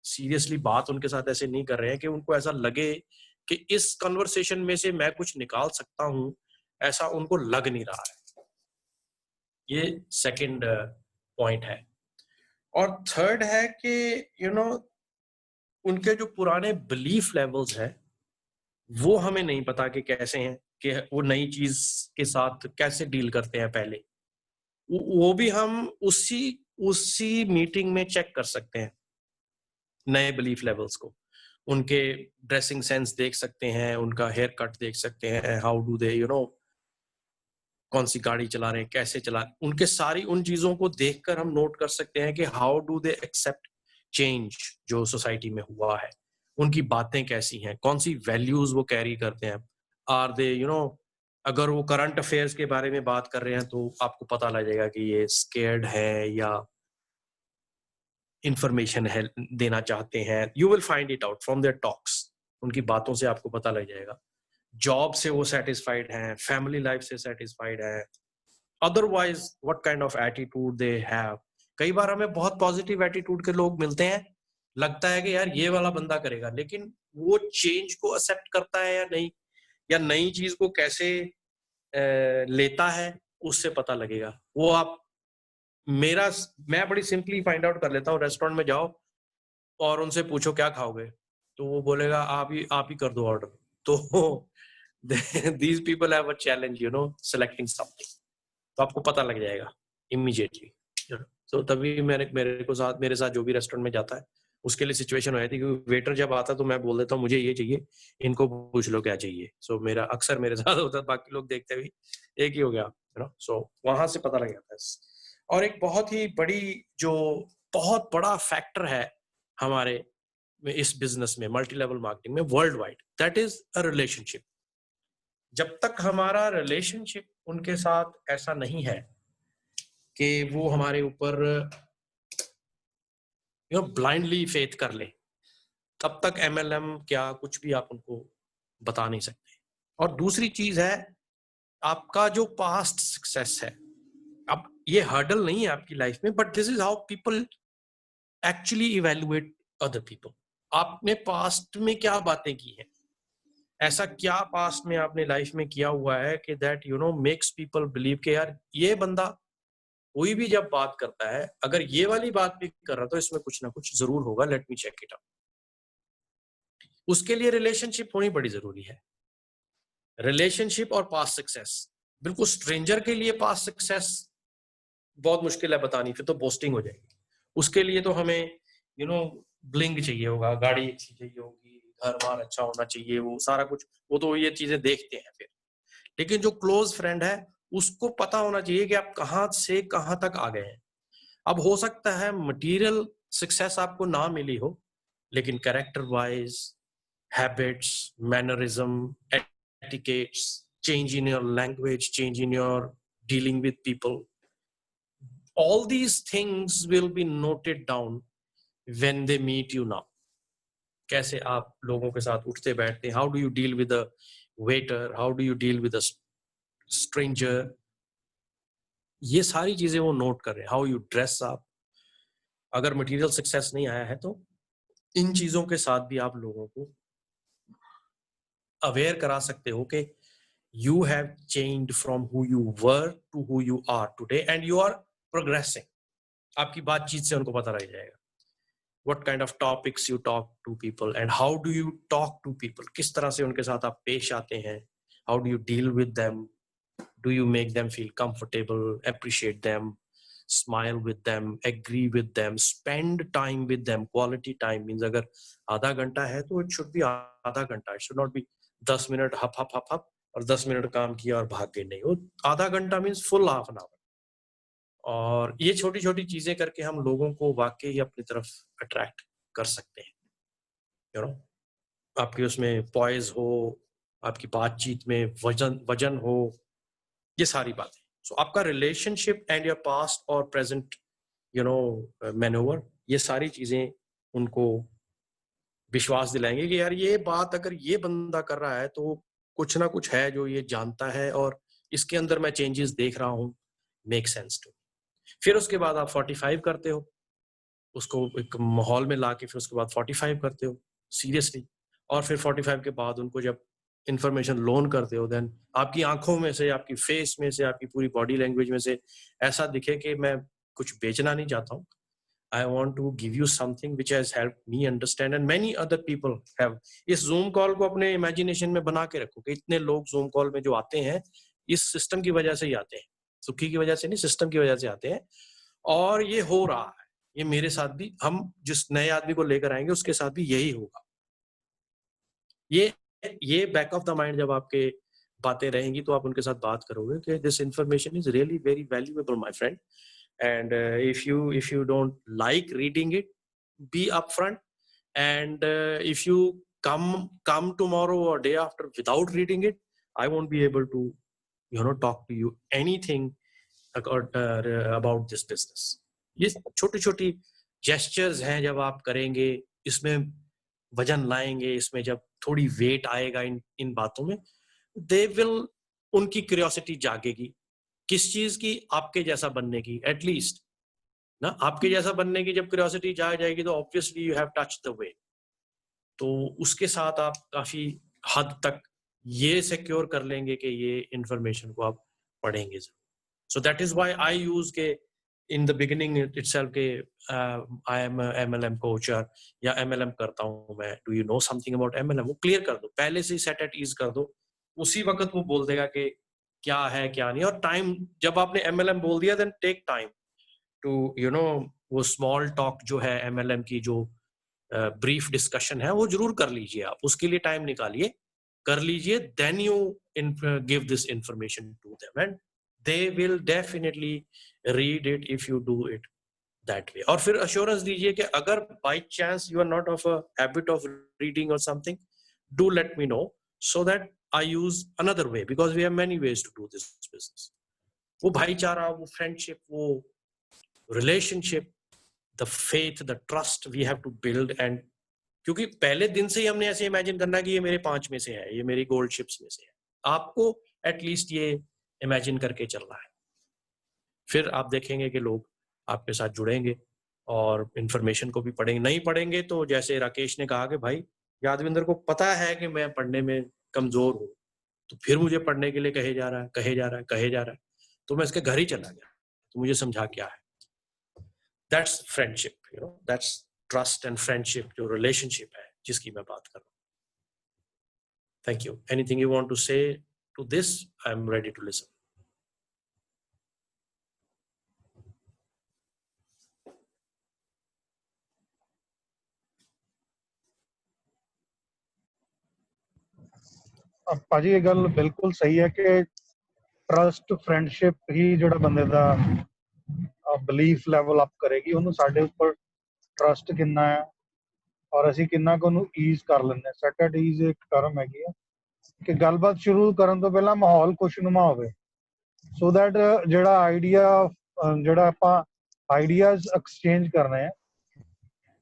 सीरियसली बात उनके साथ ऐसे नहीं कर रहे हैं कि उनको ऐसा लगे कि इस कन्वर्सेशन में से मैं कुछ निकाल सकता हूं, ऐसा उनको लग नहीं रहा है। ये सेकंड पॉइंट है। और थर्ड है कि यू नो, उनके जो पुराने बिलीफ लेवल्स हैं, वो हमें नहीं पता कि कैसे हैं, कि वो नई चीज के साथ कैसे डील करते हैं। पहले वो भी हम उसी मीटिंग में चेक कर सकते हैं, नए बिलीफ लेवल्स को। उनके ड्रेसिंग सेंस देख सकते हैं, उनका हेयर कट देख सकते हैं, how do they, you know, कौन सी गाड़ी चला रहे हैं, कैसे चला, उनके सारी उन चीजों को देखकर हम नोट कर सकते हैं कि how do they accept change जो सोसाइटी में हुआ है। उनकी बातें कैसी हैं, कौन सी वैल्यूज वो कैरी करते हैं। आर दे, यू नो, अगर वो करंट अफेयर्स के बारे में बात कर रहे हैं, तो आपको पता लग जाएगा कि ये स्केर्ड है या इंफॉर्मेशन है देना चाहते हैं। You will find it out from their talks. उनकी बातों से आपको पता लग जाएगा। जॉब से वो सेटिस्फाइड हैं, फैमिली लाइफ से सेटिस्फाइड हैं, otherwise what kind of attitude they have. कई बार हमें बहुत पॉजिटिव एटीट्यूड के लोग मिलते हैं, लगता है कि यार ये वाला बंदा करेगा, लेकिन वो चेंज को एक्सेप्ट करता है या नहीं, या नई चीज को कैसे लेता है, उससे पता लगेगा। वो आप मैं बड़ी सिंपली फाइंड आउट कर लेता हूँ। रेस्टोरेंट में जाओ और उनसे पूछो क्या खाओगे, तो वो बोलेगा आप ही कर दो ऑर्डर। तो these people have a challenge, you know, selecting something. तो आपको पता लग जाएगा immediately. तो तभी मेरे साथ जो भी रेस्टोरेंट में जाता है, उसके लिए सिचुएशन हो जाती है, क्योंकि वेटर जब आता है तो मैं बोल देता हूँ मुझे ये चाहिए, इनको पूछ लो क्या चाहिए। सो मेरा अक्सर मेरे साथ होता है, बाकी लोग देखते हुए एक ही हो गया, यू नो। सो वहां से पता लग जाता है। और एक बहुत ही बहुत बड़ा फैक्टर है हमारे इस बिजनेस में, मल्टी लेवल मार्केटिंग में, world wide, that is a relationship. जब तक हमारा रिलेशनशिप उनके साथ ऐसा नहीं है कि वो हमारे ऊपर यू नो ब्लाइंडली फेथ कर ले, तब तक MLM क्या कुछ भी आप उनको बता नहीं सकते। और दूसरी चीज है आपका जो पास्ट सक्सेस है। अब ये हर्डल नहीं है आपकी लाइफ में, but this is how people actually evaluate other people. आपने पास्ट में क्या बातें की हैं, ऐसा क्या पास्ट में आपने लाइफ में किया हुआ है कि that you know makes people believe कि यार ये बंदा कोई भी जब बात करता है, अगर ये वाली बात भी कर रहा तो इसमें कुछ ना कुछ जरूर होगा, let me check it out. उसके लिए रिलेशनशिप होनी बड़ी जरूरी है। रिलेशनशिप और पास्ट सक्सेस। बिल्कुल स्ट्रेंजर के लिए पास्ट सक्सेस बहुत मुश्किल है बतानी, फिर तो बोस्टिंग हो जाएगी। उसके लिए तो हमें यू नो ब्लिंग चाहिए होगा, गाड़ी अच्छी चाहिए होगी, घर बार अच्छा होना चाहिए, वो सारा कुछ, वो तो ये चीजें देखते हैं फिर। लेकिन जो क्लोज फ्रेंड है उसको पता होना चाहिए कि आप कहाँ से कहाँ तक आ गए हैं। अब हो सकता है मटेरियल सक्सेस आपको ना मिली हो, लेकिन character wise, habits, mannerism, etiquettes, change in your language, change in your dealing with people, all these things will be noted down when they meet you now. कैसे आप लोगों के साथ उठते बैठते हैं, how do you deal with a waiter, how do you deal with a stranger, ये सारी चीजें वो नोट कर रहे हैं, how you dress up। अगर मटेरियल सक्सेस नहीं आया है तो इन चीजों के साथ भी आप लोगों को अवेयर करा सकते हो कि you have changed from who you were to who you are today and you are progressing। आपकी बातचीत से उनको पता लग जाएगा what kind of topics you talk to people and how do you talk to people, किस तरह से उनके साथ आप पेश आते हैं, how do you deal with them, do you make them feel comfortable, appreciate them, smile with them, agree with them, spend time with them। quality time means अगर आधा घंटा है तो it should be आधा घंटा, it should not be 10 minute हप हप हप हप और 10 मिनट काम किया और भाग गए, नहीं, वो आधा घंटा means full half an hour. और ये छोटी छोटी चीजें करके हम लोगों को वाकई अपनी तरफ अट्रैक्ट कर सकते हैं। यू नो आपकी उसमें पॉइज हो, आपकी बातचीत में वजन हो, ये सारी बातें। सो आपका रिलेशनशिप एंड योर पास्ट और प्रेजेंट यू नो मैनोवर, ये सारी चीजें उनको विश्वास दिलाएंगे कि यार ये बात अगर ये बंदा कर रहा है तो कुछ ना कुछ है जो ये जानता है और इसके अंदर मैं चेंजेस देख रहा हूँ, मेक सेंस टू। फिर उसके बाद आप 45 करते हो, उसको एक माहौल में लाके फिर उसके बाद 45 करते हो सीरियसली, और फिर 45 के बाद उनको जब इंफॉर्मेशन लोन करते हो, देन आपकी आंखों में से, आपकी फेस में से, आपकी पूरी बॉडी लैंग्वेज में से ऐसा दिखे कि मैं कुछ बेचना नहीं चाहता हूँ, I want to give you something which has helped me understand and many other people have। इस जूम कॉल को अपने इमेजिनेशन में बना के रखो कि इतने लोग जूम कॉल में जो आते हैं इस सिस्टम की वजह से ही आते हैं, सुखी की वजह से नहीं, सिस्टम की वजह से आते हैं। और ये हो रहा है, ये मेरे साथ भी, हम जिस नए आदमी को लेकर आएंगे उसके साथ भी यही होगा। ये बैक ऑफ द माइंड जब आपके बातें रहेंगी तो आप उनके साथ बात करोगे कि this information is really very valuable my friend, and if you don't like reading it, be upfront, and if you come tomorrow or day after without reading it, I won't be able to talk to you anything about this business। ये छोटी छोटी gestures हैं, जब आप करेंगे, इसमें वजन लाएंगे, इसमें जब थोड़ी वेट आएगा इन बातों में, दे विल, उनकी क्यूरियोसिटी जागेगी। किस चीज की? आपके जैसा बनने की, एटलीस्ट ना, आपके जैसा बनने की जब क्यूरियोसिटी जाग जाएगी तो obviously you have touch the way. तो उसके साथ आप काफी हद तक ये सिक्योर कर लेंगे कि ये इंफॉर्मेशन को आप पढ़ेंगे जरूर। सो that is why I use के इन द बिगिनिंग इटसेल्फ के आई एम MLM कोचर या MLM करता हूँ मैं, do you know something about MLM, वो क्लियर कर दो, पहले से ही सेट एट ईज कर दो, उसी वक्त वो बोल देगा कि क्या है क्या नहीं। और टाइम, जब आपने MLM बोल दिया, देन टेक टाइम टू वो स्मॉल टॉक जो है MLM की, जो ब्रीफ डिस्कशन है, वो जरूर कर लीजिए, आप उसके लिए टाइम निकालिए, कर लीजिए, then you give this information to them and they will definitely read it if you do it that way. और फिर अश्योरेंस दीजिए कि अगर by chance you are not of a habit of reading और something, do let me know so that I use another way, because we have many ways to do this business। वो भाईचारा, वो friendship, वो relationship, the faith, the trust we have to build. And क्योंकि पहले दिन से ही हमने ऐसे इमेजिन करना है कि ये मेरे 5 में से है, ये मेरी गोल्ड शिप्स में से है, आपको एटलीस्ट ये इमेजिन करके चलना है। फिर आप देखेंगे कि लोग आपके साथ जुड़ेंगे और इंफॉर्मेशन को भी पढ़ेंगे। नहीं पढ़ेंगे तो जैसे राकेश ने कहा कि भाई यादविंदर को पता है कि मैं पढ़ने में कमजोर हूँ, तो फिर मुझे पढ़ने के लिए कहे जा रहा है, तो मैं इसके घर ही चला गया, तो मुझे समझा क्या है। That's friendship, that's trust and friendship, जो रिलेशनशिप है जिसकी मैं बात कर रहा हूँ। Thank you. Anything you want to say to this? I am ready to listen. ਭਾਜੀ ਇਹ ਗੱਲ ਬਿਲਕੁਲ ਸਹੀ ਹੈ ਕਿ ਟਰਸਟ ਫਰੈਂਡਸ਼ਿਪ ਹੀ ਜਿਹੜਾ ਬੰਦੇ ਦਾ ਬਲੀਫ ਲੈਵਲ ਅਪ ਕਰੇਗੀ, ਉਹਨੂੰ ਸਾਡੇ ਉੱਪਰ ਟਰਸਟ ਕਿੰਨਾ ਹੈ ਔਰ ਅਸੀਂ ਕਿੰਨਾ ਕੁ ਉਹਨੂੰ ਈਜ਼ ਕਰ ਲੈਂਦੇ ਹਾਂ। ਸੈਟ ਐਟ ਈਜ਼ ਇੱਕ ਟਰਮ ਹੈਗੀ ਹੈ ਕਿ ਗੱਲਬਾਤ ਸ਼ੁਰੂ ਕਰਨ ਤੋਂ ਪਹਿਲਾਂ ਮਾਹੌਲ ਖੁਸ਼ਨੁਮਾ ਹੋਵੇ, ਸੋ ਦੈਟ ਜਿਹੜਾ ਆਈਡੀਆ ਜਿਹੜਾ ਆਪਾਂ ਆਈਡੀਆਜ਼ ਐਕਸਚੇਂਜ ਕਰਨੇ ਆ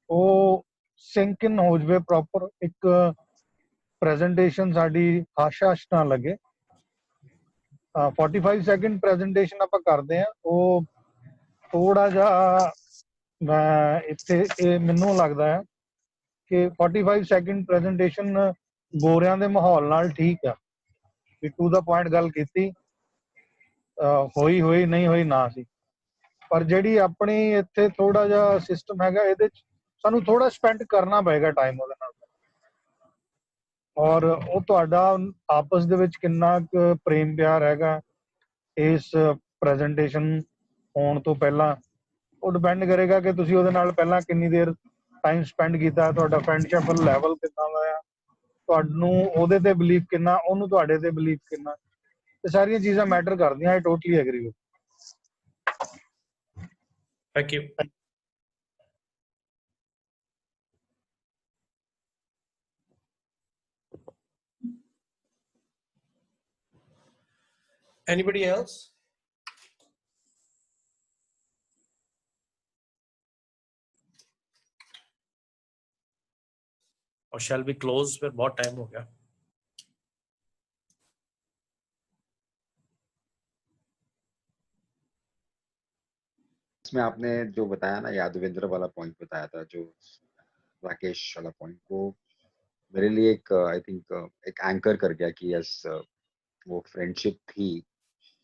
ਉਹ ਸਿੰਕ ਇਨ ਹੋ ਜਾਵੇ ਪ੍ਰੋਪਰ। ਇੱਕ ਪ੍ਰੈਜੈਂਟੇਸ਼ਨ ਸਾਡੀ ਹਾਸ਼-ਹਾਸ਼ ਨਾ ਲੱਗੇ। 45 ਸੈਕਿੰਡ ਪ੍ਰੈਜੈਂਟੇਸ਼ਨ ਆਪਾਂ ਕਰਦੇ ਆ, ਉਹ ਥੋੜਾ ਜਿਹਾ ਇੱਥੇ ਇਹ ਮੈਨੂੰ ਲੱਗਦਾ ਹੈ ਕਿ 45 ਸੈਕਿੰਡ ਪ੍ਰੈਜੈਂਟੇਸ਼ਨ ਗੋਰਿਆਂ ਦੇ ਮਾਹੌਲ ਨਾਲ ਠੀਕ ਆ, ਵੀ ਟੂ ਦਾ ਪੁਆਇੰਟ ਗੱਲ ਕੀਤੀ, ਹੋਈ ਨਹੀਂ ਹੋਈ ਨਾ ਸੀ। ਪਰ ਜਿਹੜੀ ਆਪਣੀ ਇੱਥੇ ਥੋੜਾ ਜਿਹਾ ਸਿਸਟਮ ਹੈਗਾ, ਇਹਦੇ ਚ ਸਾਨੂੰ ਥੋੜਾ ਸਪੈਂਡ ਕਰਨਾ ਪਏਗਾ ਟਾਈਮ ਉਹਦੇ ਨਾਲ, ਔਰ ਉਹ ਤੁਹਾਡਾ ਆਪਸ ਦੇ ਵਿੱਚ ਕਿੰਨਾ ਕੁ ਪ੍ਰੇਮ ਪਿਆਰ ਹੈਗਾ ਇਸ ਪ੍ਰੈਜੈਂਟੇਸ਼ਨ ਹੋਣ ਤੋਂ ਪਹਿਲਾਂ, ਉਹ ਡਿਪੈਂਡ ਕਰੇਗਾ ਕਿ ਤੁਸੀਂ ਉਹਦੇ ਨਾਲ ਪਹਿਲਾਂ ਕਿੰਨੀ ਦੇਰ ਟਾਈਮ ਸਪੈਂਡ ਕੀਤਾ, ਤੁਹਾਡਾ ਫਰੈਂਡਸ਼ਿਪ ਲੈਵਲ ਕਿੰਨਾ ਦਾ ਆ, ਤੁਹਾਨੂੰ ਉਹਦੇ ਤੇ ਬਿਲੀਵ ਕਿੰਨਾ, ਉਹਨੂੰ ਤੁਹਾਡੇ ਤੇ ਬਿਲੀਵ ਕਿੰਨਾ, ਇਹ ਸਾਰੀਆਂ ਚੀਜ਼ਾਂ ਮੈਟਰ ਕਰਦੀਆਂ। I totally agree with. Thank you. Anybody else? Or shall we close? फिर बहुत टाइम हो गया। इसमें आपने जो बताया ना, यादवेंद्र वाला पॉइंट बताया था, जो राकेश वाला पॉइंट, वो मेरे लिए एक आई थिंक एक एंकर कर गया कि यस वो फ्रेंडशिप थी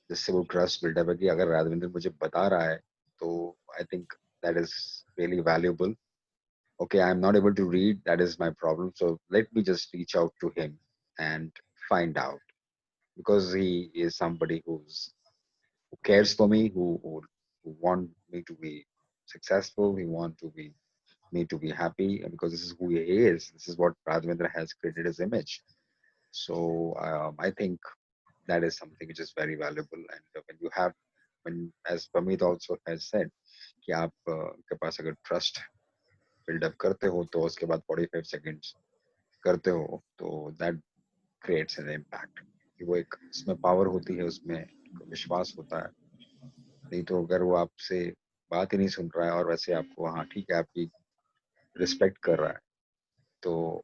जिससे वो ट्रस्ट बिल्डअप है कि अगर राघवेंद्र मुझे बता रहा है तो I think that is really valuable. Okay, I'm not able to read, that is my problem, so let me just reach out to him and find out, because he is somebody who cares for me, who want me to be successful, he want to be me to be happy, and because this is who he is, this is what Radhavendra has created his image. So I think that is something which is very valuable. And when you have, when as Pamit also has said कि आप के पास अगर trust buildup करते हो तो उसके बाद 45 seconds करते हो तो दैट क्रिएट्स एन इम्पैक्ट, कि वो एक उसमें पावर होती है, उसमें विश्वास होता है. नहीं तो अगर वो आपसे बात ही नहीं सुन रहा है और वैसे आपको हाँ ठीक है आपकी रिस्पेक्ट कर रहा है तो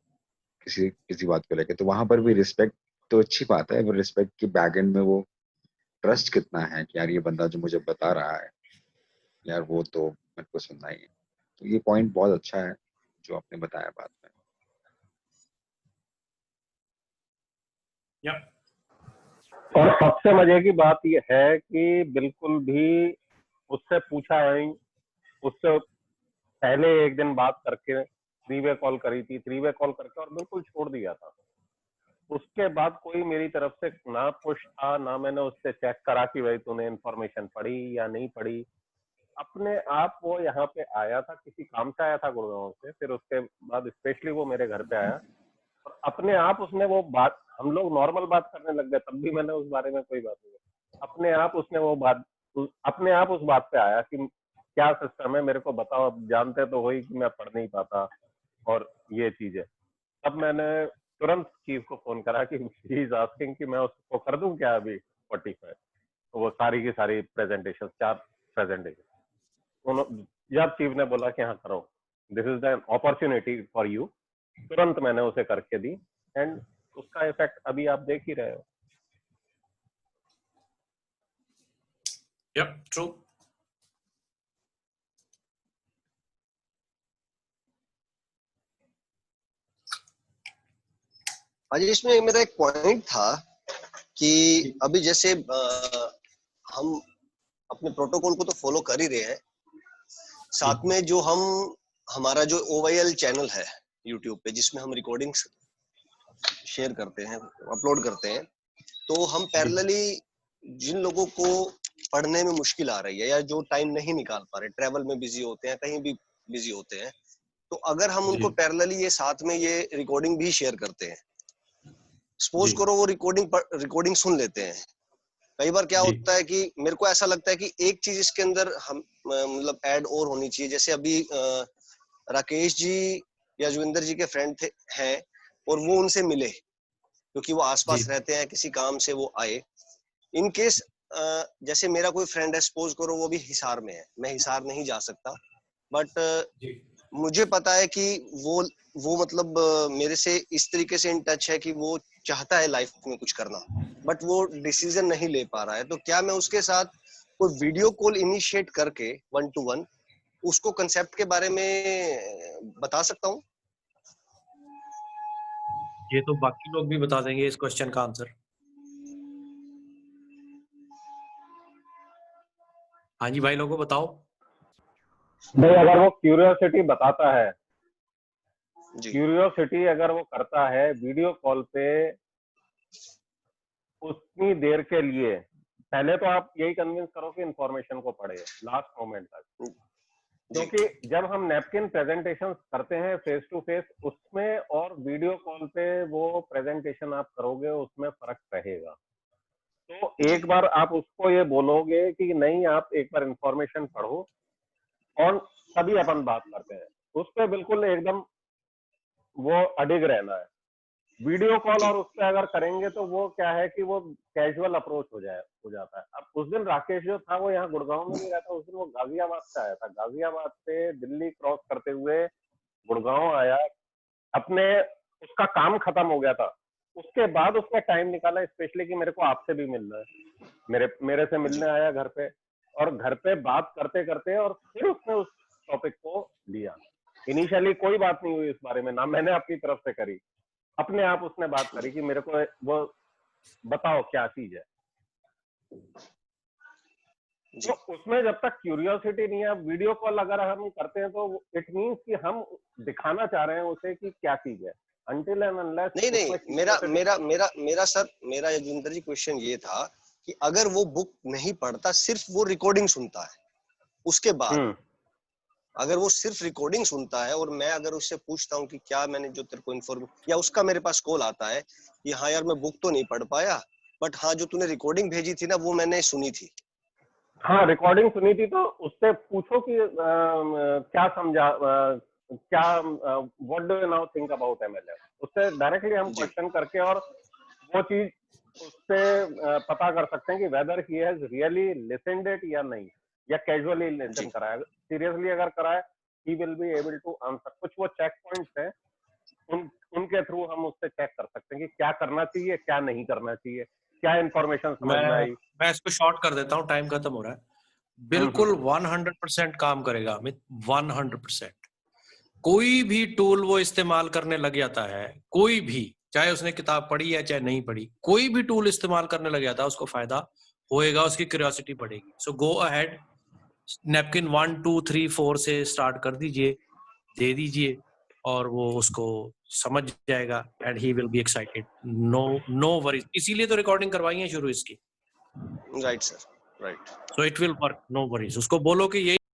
किसी बात को लेकर, तो वहां पर भी रिस्पेक्ट तो अच्छी बात है, पर रिस्पेक्ट के बैक एंड में वो ट्रस्ट कितना है कि यार ये बंदा जो मुझे बता रहा है यार वो तो मेरे को सुनना ही है. तो ये पॉइंट बहुत अच्छा है जो आपने बताया बाद में. Yeah. और सबसे मजे की बात यह है कि बिल्कुल भी उससे पूछा नहीं, उससे पहले एक दिन बात करके 3-वे कॉल करी थी, 3-वे कॉल करके और बिल्कुल छोड़ दिया था. उसके बाद कोई मेरी तरफ से ना पुश था, ना मैंने उससे चेक करा कि भाई तूने इन्फॉर्मेशन पढ़ी या नहीं पढ़ी. अपने आप वो यहाँ पे आया था, किसी काम से आया था गुड़गांव से, फिर उसके बाद स्पेशली वो मेरे घर पे आया और अपने आप उसने वो बात, हम लोग नॉर्मल बात करने लग गए, तब भी मैंने उस बारे में कोई बात नहीं, अपने आप उसने वो बात, अपने आप उस बात पे आया कि क्या सिस्टम है मेरे को बताओ. अब जानते तो वही कि मैं पढ़ नहीं पाता और ये चीज है. तब मैंने तुरंत चीफ को फोन करा कि ही इज आस्किंग कि मैं उसको कर दूं क्या अभी 45. तो वो सारी की सारी प्रेजेंटेशन, 4 प्रेजेंटेशन, जब चीफ ने बोला कि हाँ करो, this is the opportunity for you, तुरंत मैंने उसे करके दी एंड उसका इफेक्ट अभी आप देख ही रहे हो. Yep, true. आज इसमें मेरा एक पॉइंट था कि अभी जैसे हम अपने प्रोटोकॉल को तो फॉलो कर ही रहे हैं, साथ में जो हमारा जो OYL चैनल है यूट्यूब पे जिसमें हम रिकॉर्डिंग्स शेयर करते हैं, अपलोड करते हैं, तो हम पैरेलली जिन लोगों को पढ़ने में मुश्किल आ रही है या जो टाइम नहीं निकाल पा रहे, ट्रैवल में बिजी होते हैं, कहीं भी बिजी होते हैं, तो अगर हम उनको पैरेलली ये साथ में ये रिकॉर्डिंग भी शेयर करते हैं, सपोज जी। करो वो रिकॉर्डिंग सुन लेते हैं। कई बार क्या जी। होता है कि मेरे को ऐसा लगता है कि एक चीज इसके अंदर हम मतलब ऐड और होनी चाहिए। जैसे अभी राकेश जी या जोगिंदर जी के फ्रेंड थे हैं और वो उनसे मिले क्योंकि वो आसपास जी। रहते हैं, किसी काम से वो आए। इन केस जैसे मेरा कोई फ्रेंड है, सपोज करो वो भी हिसार में है, मैं हिसार नहीं जा सकता, बट जी। मुझे पता है कि वो मतलब मेरे से इस तरीके से इन टच है कि वो चाहता है लाइफ में कुछ करना, बट वो डिसीजन नहीं ले पा रहा है। तो क्या मैं उसके साथ कोई वीडियो कॉल इनिशिएट करके 1-to-1 उसको कंसेप्ट के बारे में बता सकता हूँ? ये तो बाकी लोग भी बता देंगे इस क्वेश्चन का आंसर। हाँ जी भाई, लोगों बताओ। भाई अगर वो क्यूरियोसिटी बताता है, जी क्यूरियोसिटी अगर वो करता है वीडियो कॉल पे उतनी देर के लिए, पहले तो आप यही कन्विंस करो कि इंफॉर्मेशन को पढ़े लास्ट मोमेंट तक। जी क्योंकि जब हम नैपकिन प्रेजेंटेशन करते हैं फेस टू फेस, उसमें और वीडियो कॉल पे वो प्रेजेंटेशन आप करोगे उसमें फर्क रहेगा। तो जी एक बार आप उसको ये बोलोगे कि नहीं आप एक बार इंफॉर्मेशन पढ़ो और तभी अपन बात करते हैं, उस पर बिल्कुल एकदम वो अडिग रहना है। वीडियो कॉल जी और उस पर अगर करेंगे तो वो क्या है कि वो कैजुअल अप्रोच हो जाता है। अब उस दिन राकेश जो था वो यहाँ गुड़गांव में नहीं रहता, उस दिन वो गाजियाबाद से आया था, गाजियाबाद से दिल्ली क्रॉस करते हुए गुड़गांव आया, अपने उसका काम खत्म हो गया था, उसके बाद उसने टाइम निकाला स्पेशली कि मेरे को आपसे भी मिलना है, मेरे से मिलने आया घर पे, और घर पे बात करते करते और फिर उसने उस टॉपिक को लिया। इनिशियली कोई बात नहीं हुई इस बारे में, ना मैंने अपनी तरफ से करी, अपने आप उसने बात करी कि मेरे को वो बताओ क्या चीज है। जी तो उसमें जब तक क्यूरियोसिटी नहीं है, वीडियो कॉल अगर हम करते हैं तो इट मींस कि हम दिखाना चाह रहे हैं उसे कि क्या चीज है, अनटिल एंड अनलेस नहीं उसमें नहीं मेरा curiosity मेरा नहीं मेरा मेरा सर मेरा योगिंदर जी क्वेश्चन ये था कि अगर वो बुक नहीं पढ़ता, सिर्फ वो रिकॉर्डिंग सुनता है, उसके है। बाद अगर वो सिर्फ रिकॉर्डिंग सुनता है और मैं अगर उससे पूछता हूँ कि क्या मैंने जो तेरे को इन्फॉर्म, या उसका मेरे पास कॉल आता है कि हाँ यार मैं बुक तो नहीं पढ़ पाया, बट हाँ जो तूने रिकॉर्डिंग भेजी थी ना वो मैंने सुनी थी। हाँ रिकॉर्डिंग सुनी थी, तो उससे पूछो कि क्या समझा, क्या what do you now think about MLM, उससे डायरेक्टली हम जी क्वेश्चन करके और वो चीज उससे पता कर सकते हैं कि weather he has really listened it या नहीं, या कैजुअली जी लिसन करा है। सीरियसली अगर करा है he will be able to answer. कुछ वो चेक पॉइंट्स हैं उनके थ्रू हम उससे चेक कर सकते हैं कि क्या करना चाहिए, क्या नहीं करना चाहिए, क्या इंफॉर्मेशन समझ में आई। मैं इसको शॉर्ट कर देता हूँ, टाइम खत्म हो रहा है। बिल्कुल 100% काम करेगा अमित, 100%। कोई भी टूल वो इस्तेमाल करने लग जाता है, कोई भी, चाहे उसने किताब पढ़ी है चाहे नहीं पढ़ी, कोई भी टूल इस्तेमाल करने लग जाता है उसको फायदा होएगा, उसकी क्यूरियोसिटी बढ़ेगी। सो गो अहेड, नैपकिन 1 2 3 4 से स्टार्ट कर दीजिए, दे दीजिए, और वो उसको समझ जाएगा and he will be excited. No worries, इसीलिए तो रिकॉर्डिंग करवाई है शुरू इसकी। Right sir, right. So it will work, no worries. उसको बोलो कि ये